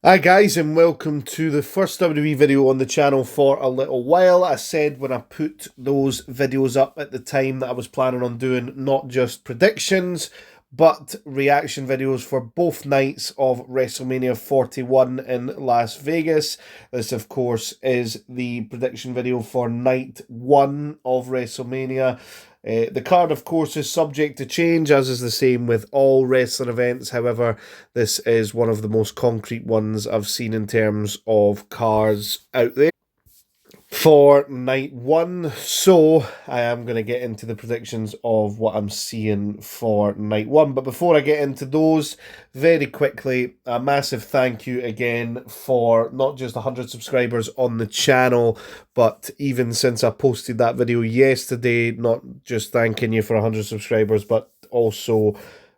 Hi guys, and welcome to the first WWE video on the channel for a little while. I said when I put those videos up at the time that I was planning on doing not just predictions but reaction videos for both nights of WrestleMania 41 in Las Vegas. This of course is the prediction video for night 1 of WrestleMania. The card, of course, is subject to change, as is the same with all wrestling events. However, this is one of the most concrete ones I've seen in terms of cards out there for night 1. So I am going to get into the predictions of what I'm seeing for night 1. But before I get into those, very quickly, a massive thank you again for not just 100 subscribers on the channel, but even since I posted that video yesterday, not just thanking you for 100 subscribers, but also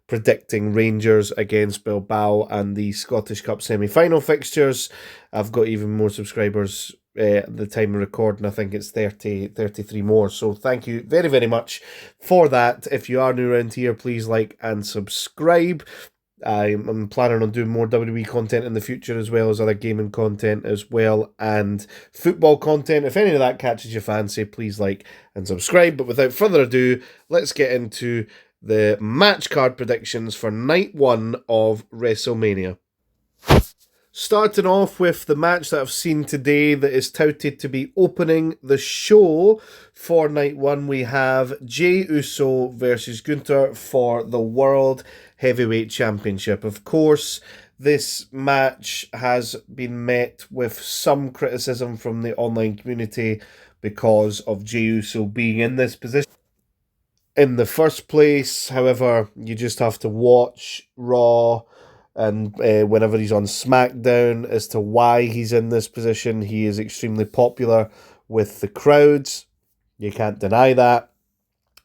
predicting Rangers against Bilbao and the Scottish Cup semi-final fixtures. I've got even more subscribers at the time of recording. I think it's 33 more. So thank you very, very much for that. If you are new around here, please like and subscribe. I'm planning on doing more WWE content in the future, as well as other gaming content as well, and football content. If any of that catches your fancy, please like and subscribe. But without further ado, let's get into the match card predictions for night 1 of WrestleMania. Starting off with the match that I've seen today that is touted to be opening the show for night 1, we have Jey Uso versus Gunther for the World Heavyweight Championship. Of course, this match has been met with some criticism from the online community because of Jey Uso being in this position in the first place. However, you just have to watch Raw and whenever he's on SmackDown as to why he's in this position. He is extremely popular with the crowds. You can't deny that.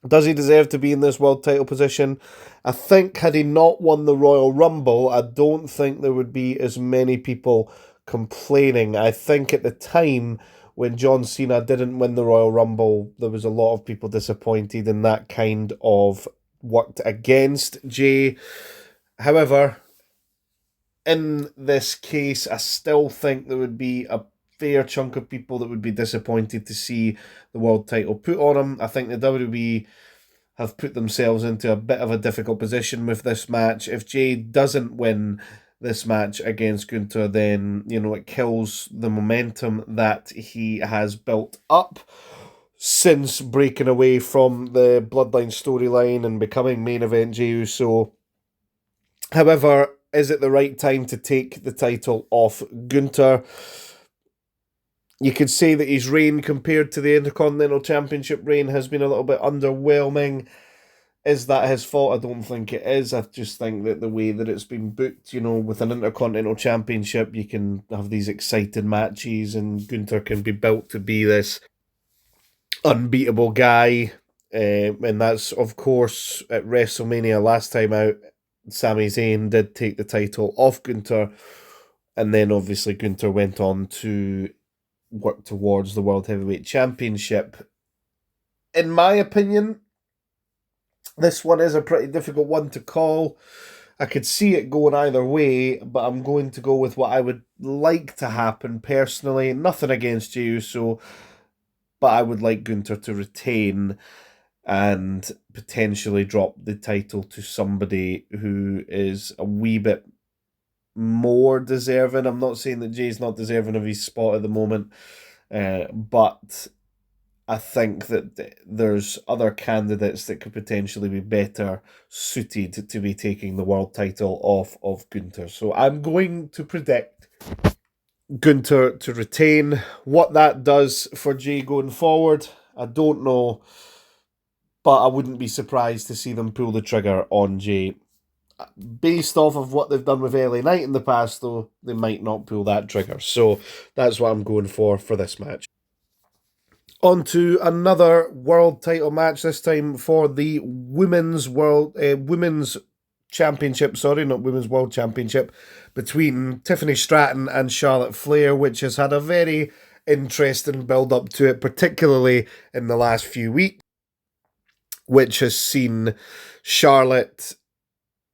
Does he deserve to be in this world title position? I think had he not won the Royal Rumble, I don't think there would be as many people complaining. I think at the time when John Cena didn't win the Royal Rumble, there was a lot of people disappointed, and that kind of worked against Jey. However, in this case, I still think there would be a fair chunk of people that would be disappointed to see the world title put on him. I think the WWE have put themselves into a bit of a difficult position with this match. If Jey doesn't win this match against Gunther, then, it kills the momentum that he has built up since breaking away from the Bloodline storyline and becoming main event Jey Uso. However, is it the right time to take the title off Gunther? You could say that his reign compared to the Intercontinental Championship reign has been a little bit underwhelming. Is that his fault? I don't think it is. I just think that the way that it's been booked, with an Intercontinental Championship, you can have these exciting matches, and Gunther can be built to be this unbeatable guy. And that's, of course, at WrestleMania last time out, Sami Zayn did take the title off Gunther, and then obviously Gunther went on to work towards the World Heavyweight Championship. In my opinion, this one is a pretty difficult one to call. I could see it going either way, but I'm going to go with what I would like to happen personally. Nothing against you, but I would like Gunther to retain and potentially drop the title to somebody who is a wee bit more deserving. I'm not saying that Jay's not deserving of his spot at the moment, but I think that there's other candidates that could potentially be better suited to be taking the world title off of Gunther. So I'm going to predict Gunther to retain. What that does for Jay going forward, I don't know, but I wouldn't be surprised to see them pull the trigger on Jay. Based off of what they've done with LA Knight in the past, though, they might not pull that trigger. So that's what I'm going for this match. On to another world title match, this time for the women's championship, not women's world championship, between Tiffany Stratton and Charlotte Flair, which has had a very interesting build up to it, particularly in the last few weeks, which has seen Charlotte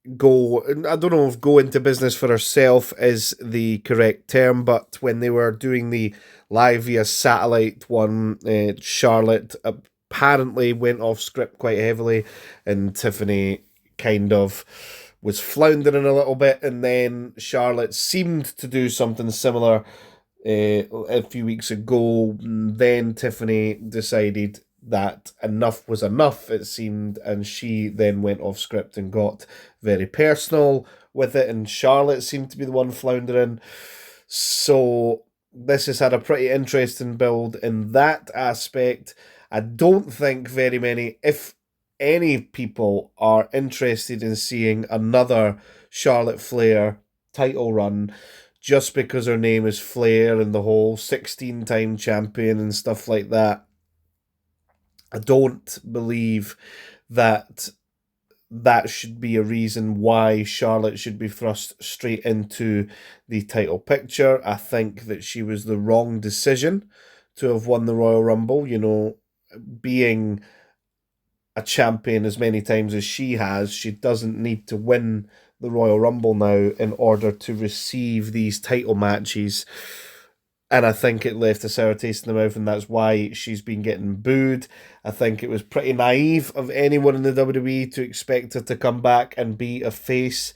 I don't know if go into business for herself is the correct term, but when they were doing the live via satellite one, Charlotte apparently went off script quite heavily, and Tiffany kind of was floundering a little bit, and then Charlotte seemed to do something similar a few weeks ago. Then Tiffany decided that enough was enough, it seemed, and she then went off script and got very personal with it, and Charlotte seemed to be the one floundering. So this has had a pretty interesting build in that aspect. I don't think very many, if any, people are interested in seeing another Charlotte Flair title run just because her name is Flair and the whole 16-time champion and stuff like that. I don't believe that that should be a reason why Charlotte should be thrust straight into the title picture. I think that she was the wrong decision to have won the Royal Rumble. You know, being a champion as many times as she has, she doesn't need to win the Royal Rumble now in order to receive these title matches. And I think it left a sour taste in the mouth, and that's why she's been getting booed. I think it was pretty naive of anyone in the WWE to expect her to come back and be a face.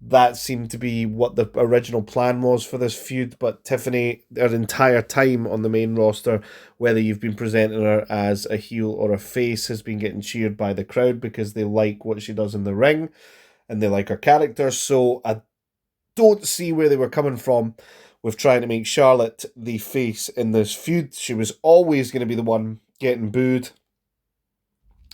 That seemed to be what the original plan was for this feud, but Tiffany, her entire time on the main roster, whether you've been presenting her as a heel or a face, has been getting cheered by the crowd because they like what she does in the ring and they like her character. So I don't see where they were coming from with trying to make Charlotte the face in this feud. She was always going to be the one getting booed.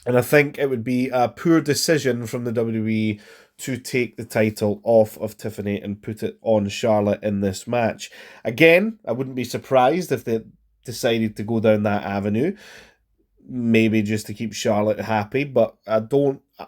And I think it would be a poor decision from the WWE to take the title off of Tiffany and put it on Charlotte in this match. Again, I wouldn't be surprised if they decided to go down that avenue, maybe just to keep Charlotte happy, but I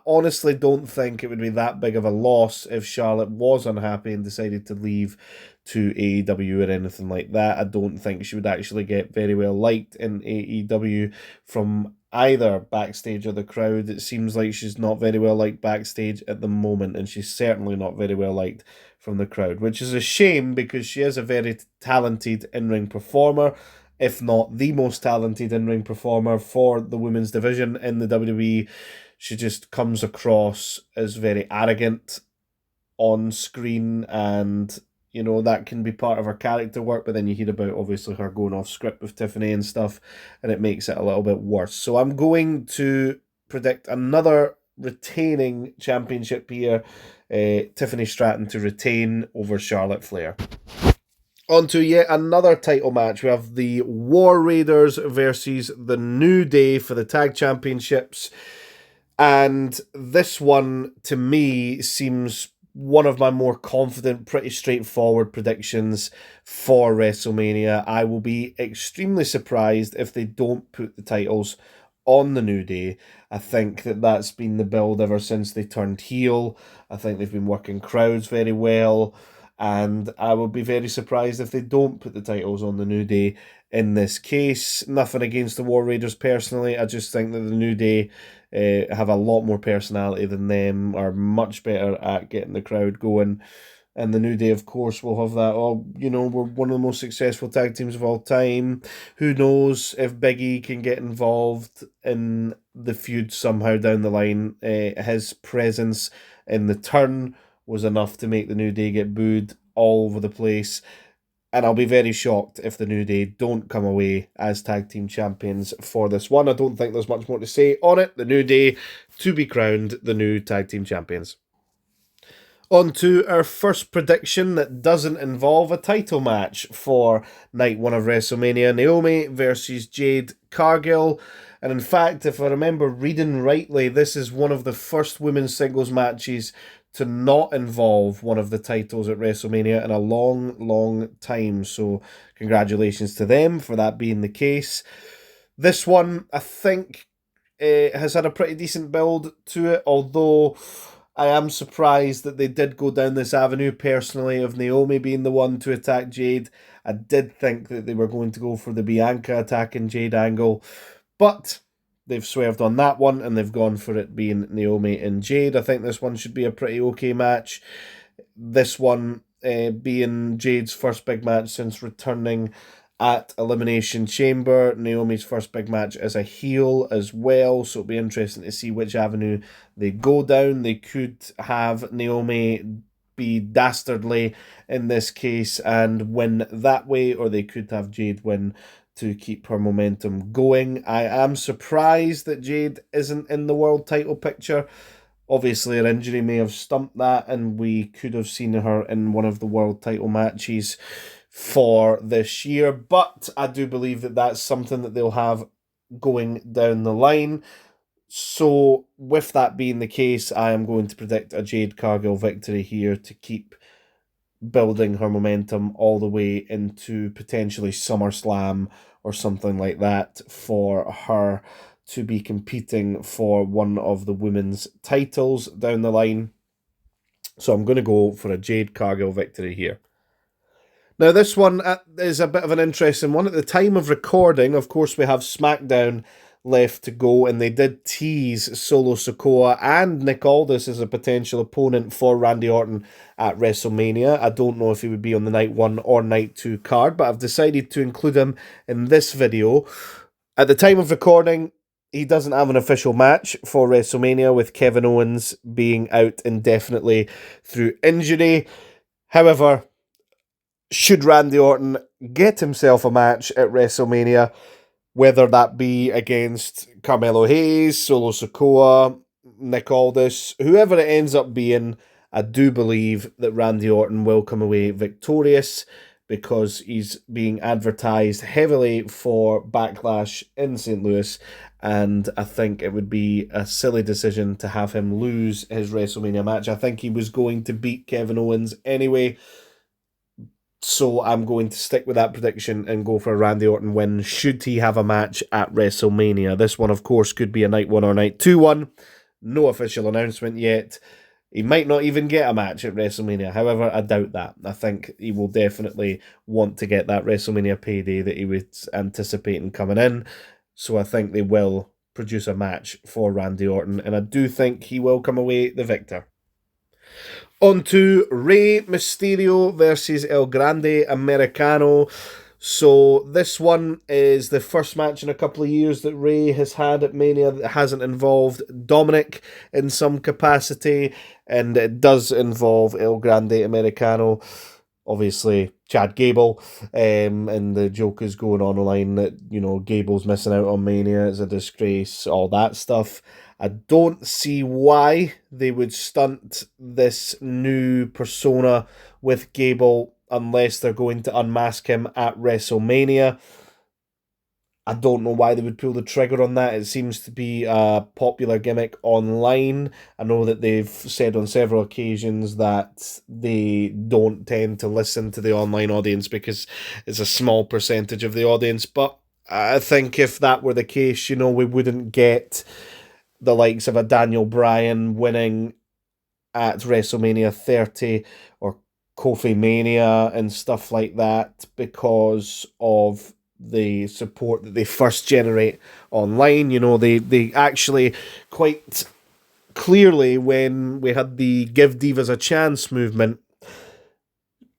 honestly don't think it would be that big of a loss if Charlotte was unhappy and decided to leave to AEW or anything like that. I don't think she would actually get very well liked in AEW from either backstage or the crowd. It seems like she's not very well liked backstage at the moment, and she's certainly not very well liked from the crowd, which is a shame because she is a very talented in-ring performer, if not the most talented in-ring performer for the women's division in the WWE. She just comes across as very arrogant on screen, and you know, that can be part of her character work, but then you hear about obviously her going off script with Tiffany and stuff, and it makes it a little bit worse. So I'm going to predict another retaining championship here. Tiffany Stratton to retain over Charlotte Flair. On to yet another title match. We have the War Raiders versus the New Day for the tag championships. And this one, to me, seems one of my more confident, pretty straightforward predictions for WrestleMania. I will be extremely surprised if they don't put the titles on the New Day. I think that that's been the build ever since they turned heel. I think they've been working crowds very well, and I would be very surprised if they don't put the titles on the New Day in this case. Nothing against the War Raiders personally. I just think that the New Day have a lot more personality than them, are much better at getting the crowd going. And the New Day, of course, will have that, oh, you know, we're one of the most successful tag teams of all time. Who knows if Big E can get involved in the feud somehow down the line. His presence in the turn was enough to make the New Day get booed all over the place. And I'll be very shocked if the New Day don't come away as tag team champions for this one. I don't think there's much more to say on it. The New Day to be crowned the new tag team champions. On to our first prediction that doesn't involve a title match for night one of WrestleMania. Naomi versus Jade Cargill. And in fact, if I remember reading rightly, this is one of the first women's singles matches to not involve one of the titles at WrestleMania in a long, long time. So congratulations to them for that being the case. This one, I think, has had a pretty decent build to it, although I am surprised that they did go down this avenue personally of Naomi being the one to attack Jade. I did think that they were going to go for the Bianca attacking Jade angle, but they've swerved on that one, and they've gone for it being Naomi and Jade. I think this one should be a pretty okay match. This one being Jade's first big match since returning at Elimination Chamber. Naomi's first big match as a heel as well, so it'll be interesting to see which avenue they go down. They could have Naomi be dastardly in this case and win that way, or they could have Jade win to keep her momentum going. I am surprised that Jade isn't in the world title picture. Obviously, her injury may have stumped that, and we could have seen her in one of the world title matches for this year. But I do believe that that's something that they'll have going down the line. So, with that being the case, I am going to predict a Jade Cargill victory here to keep building her momentum all the way into potentially SummerSlam or something like that for her to be competing for one of the women's titles down the line. So I'm going to go for a Jade Cargill victory here. Now, this one is a bit of an interesting one. At the time of recording, of course, we have SmackDown left to go, and they did tease Solo Sikoa and Nick Aldis as a potential opponent for Randy Orton at WrestleMania. I don't know if he would be on the night 1 or night 2 card, but I've decided to include him in this video. At the time of recording, he doesn't have an official match for WrestleMania, with Kevin Owens being out indefinitely through injury. However, should Randy Orton get himself a match at WrestleMania, whether that be against Carmelo Hayes, Solo Sikoa, Nick Aldis, whoever it ends up being, I do believe that Randy Orton will come away victorious, because he's being advertised heavily for Backlash in St. Louis, and I think it would be a silly decision to have him lose his WrestleMania match. I think he was going to beat Kevin Owens anyway, so I'm going to stick with that prediction and go for a Randy Orton win should he have a match at WrestleMania. This one, of course, could be a night 1 or night 2 one. No official announcement yet. He might not even get a match at WrestleMania. However, I doubt that. I think he will definitely want to get that WrestleMania payday that he was anticipating coming in. So I think they will produce a match for Randy Orton, and I do think he will come away the victor. On to Rey Mysterio versus El Grande Americano. So this one is the first match in a couple of years that Rey has had at Mania that hasn't involved Dominic in some capacity, and it does involve El Grande Americano. Obviously, Chad Gable, and the joke is going on online that, you know, Gable's missing out on Mania, it's a disgrace, all that stuff. I don't see why they would stunt this new persona with Gable unless they're going to unmask him at WrestleMania. I don't know why they would pull the trigger on that. It seems to be a popular gimmick online. I know that they've said on several occasions that they don't tend to listen to the online audience because it's a small percentage of the audience. But I think if that were the case, you know, we wouldn't get the likes of a Daniel Bryan winning at WrestleMania 30 or Kofi Mania and stuff like that, because of the support that they first generate online. You know, they actually quite clearly, when we had the Give Divas a Chance movement,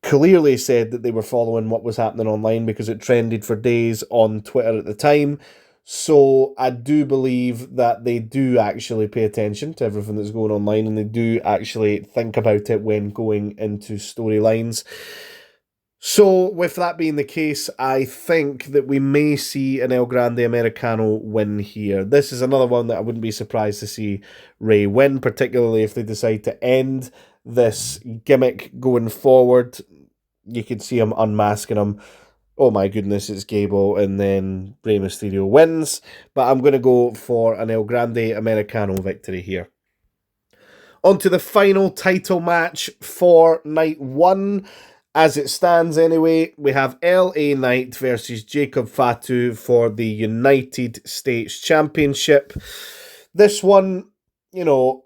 clearly said that they were following what was happening online because it trended for days on Twitter at the time. So I do believe that they do actually pay attention to everything that's going online, and they do actually think about it when going into storylines. So with that being the case, I think that we may see an El Grande Americano win here. This is another one that I wouldn't be surprised to see Rey win, particularly if they decide to end this gimmick going forward. You could see him unmasking him. Oh my goodness, it's Gable, and then Rey Mysterio wins. But I'm going to go for an El Grande Americano victory here. On to the final title match for night 1. As it stands anyway, we have LA Knight versus Jacob Fatu for the United States Championship. This one, you know,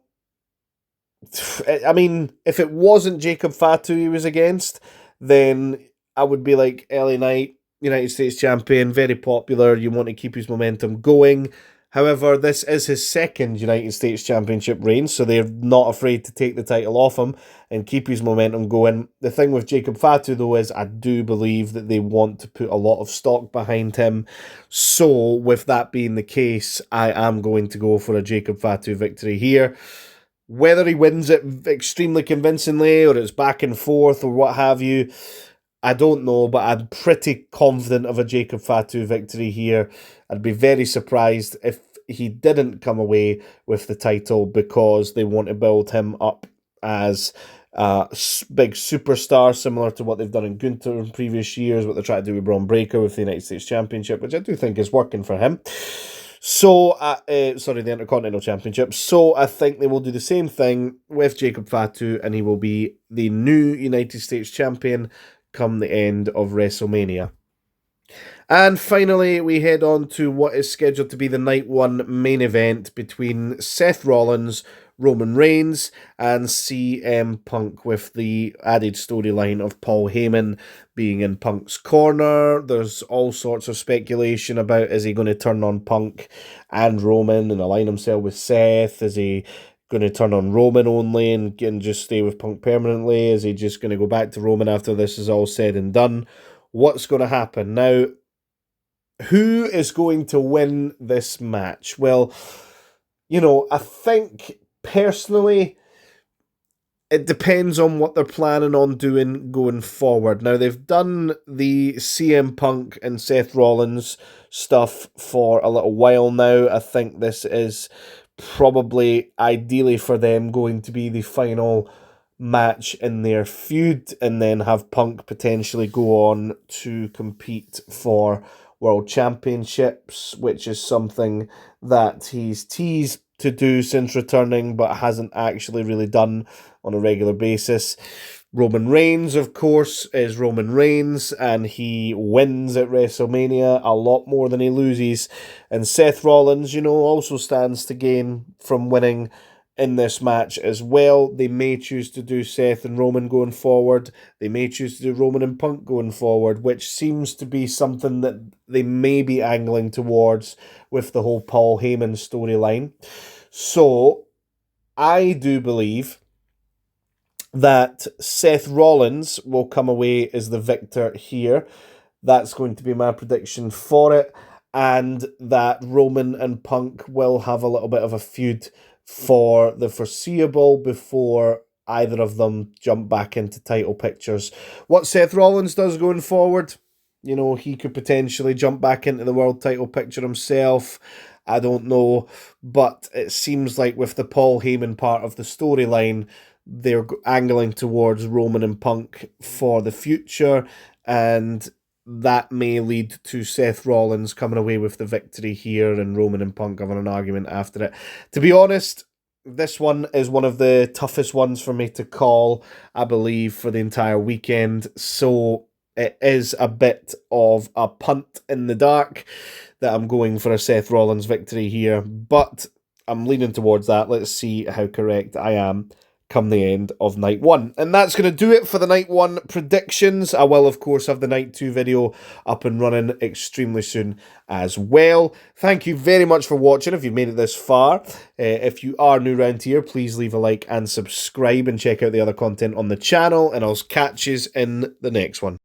I mean, if it wasn't Jacob Fatu he was against, then I would be like, LA Knight, United States Champion, very popular, you want to keep his momentum going. However, this is his second United States Championship reign, so they're not afraid to take the title off him and keep his momentum going. The thing with Jacob Fatu, though, is I do believe that they want to put a lot of stock behind him. So, with that being the case, I am going to go for a Jacob Fatu victory here. Whether he wins it extremely convincingly or it's back and forth or what have you, I don't know, but I'm pretty confident of a Jacob Fatu victory here. I'd be very surprised if he didn't come away with the title because they want to build him up as a big superstar, similar to what they've done in Gunther in previous years, what they're trying to do with Braun Breaker with the United States Championship, which I do think is working for him. So, the Intercontinental Championship. So, I think they will do the same thing with Jacob Fatu, and he will be the new United States Champion come the end of WrestleMania. And finally, we head on to what is scheduled to be the Night 1 main event between Seth Rollins, Roman Reigns, and CM Punk, with the added storyline of Paul Heyman being in Punk's corner. There's all sorts of speculation about, is he going to turn on Punk and Roman and align himself with Seth? Is he going to turn on Roman only and just stay with Punk permanently? Is he just going to go back to Roman after this is all said and done? What's going to happen? Now, who is going to win this match? Well, I think personally it depends on what they're planning on doing going forward. Now, they've done the CM Punk and Seth Rollins stuff for a little while now. I think this is probably ideally for them going to be the final match in their feud, and then have Punk potentially go on to compete for World Championships, which is something that he's teased to do since returning, but hasn't actually really done on a regular basis. Roman Reigns, of course, is Roman Reigns, and he wins at WrestleMania a lot more than he loses. And Seth Rollins, also stands to gain from winning in this match as well. They may choose to do Seth and Roman going forward. They may choose to do Roman and Punk going forward, which seems to be something that they may be angling towards with the whole Paul Heyman storyline. So, I do believe that Seth Rollins will come away as the victor here. That's going to be my prediction for it. And that Roman and Punk will have a little bit of a feud for the foreseeable before either of them jump back into title pictures. What Seth Rollins does going forward, he could potentially jump back into the world title picture himself. I don't know. But it seems like with the Paul Heyman part of the storyline, they're angling towards Roman and Punk for the future, and that may lead to Seth Rollins coming away with the victory here and Roman and Punk having an argument after it. To be honest, this one is one of the toughest ones for me to call, I believe, for the entire weekend. So it is a bit of a punt in the dark that I'm going for a Seth Rollins victory here, but I'm leaning towards that. Let's see how correct I am come the end of Night 1. And that's going to do it for the Night 1 predictions. I will, of course, have the Night 2 video up and running extremely soon as well. Thank you very much for watching if you've made it this far. If you are new around here, please leave a like and subscribe and check out the other content on the channel, and I'll catch you in the next one.